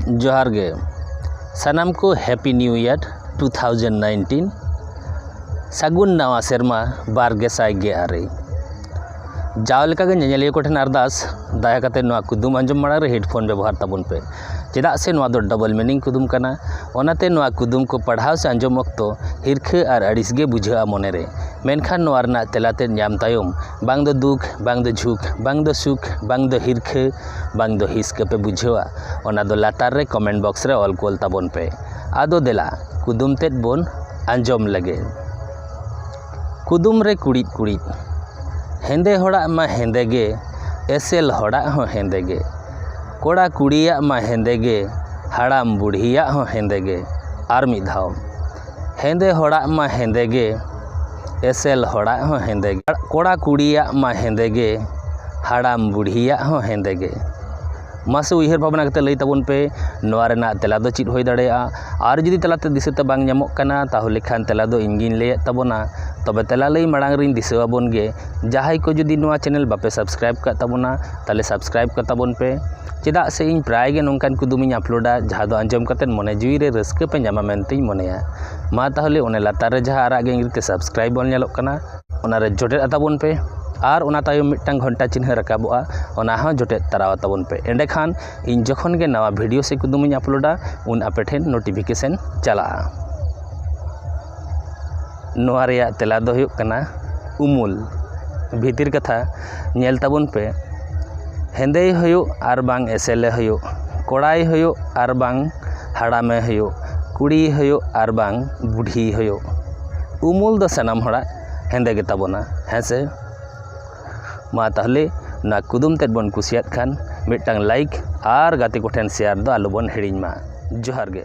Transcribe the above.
जोहार गे सानाम को happy new year 2019 सागुन नवा सेरमा बारगेसाय गे आरे जावलेका गे नेनेलिया को ठेन अरदास दाया काते नवा कुदुम आंजम माड़ा रे हेडफोन व्यवहार ताबन पे चेदा से नवा दो डबल मीनिंग कुदुम कना ओनाते नवा कुदुम को पढ़ाव से आंजम वक्तो हिरखे और अड़िसगे बुझा मने रे मेनखान नवा रना तेलाते न्याम तायम बांग दो दुख बांग दो झुक बांग दो सुख बांग दो हिरखे बांग दो हिसके पे बुझेवा ओना दो लातार रे कमेंट बॉक्स रे ऑल कोल ताबन पे आदो देला कुदुम तेद बोन आंजम लगे कुदुम रे कुड़ित कुड़ित हेंदे होड़ा मा हेंदे गे एसेल होड़ा हो हेंदे गे कोड़ा कुड़िया मा हेंदे गे हाड़ाम बुढ़िया हो हेंदे गे आर मिद धाव हेंदे होड़ा मा हेंदे गे एसेल होड़ा हो हेंदे गे कोड़ा कुड़िया मा हेंदे गे हाड़ाम बुढ़िया हो हेंदे गे मासे उयहर भावना कते लई ताबन पे नोआ रेना तेला दो चित होई दाड़ेया आर जुदी तेलाते दिसते बांग ᱧᱟᱢᱚᱜ ᱠᱟᱱᱟ ताहले खान तेला दो इंगिन लेय ताबोना तबे तेला लई माड़ांग रिन दिसवाबोन गे जहाई को जुदी नोआ चैनल बापे सब्सक्राइब का ताबोना ताले सब्सक्राइब का ताबोन पे चेदा से इन प्राय गे नोंकान कुदुमिन अपलोडा जहां दो आंजम कते मने जीवी रे रस्के पे ᱧᱟᱢᱟ मेनते मनेया मा ताहले ओने लातार रे जहां आराग गे इंगिते सब्सक्राइब बन ᱧᱮᱞᱚᱜ ᱠᱟᱱᱟ ओना रे जोटे ताबोन पे और ओना तायम मिट्टांग घंटा चिन्ह रकाबोआ ओना हो जोटे तरावा ताबोन पे एंडे खान इन जखन गे नवा वीडियो से कुदुमिन अपलोडा उन आपे ठेन नोटिफिकेशन चला नोआ रेया तेला दो हुयुग कना उमुल भीतिर कथा नेल ताबोन पे हेंदे हुयुग आर बांग एसेले हुयुग कोड़ाई हुयुग आर बांग हाड़ामे हुयुग कुड़ी हुयुग आर बांग बुढ़ी हुयुग उमुल दो सनाम होड़ा हेंदे गे ताबोना हेसे मा ताहले ना कुदुम तेद बन कुसियात खान मिट्टांग लाइक और गाते को ठेन शेयर दो आलो बन हिड़िñ मा जोहार गे।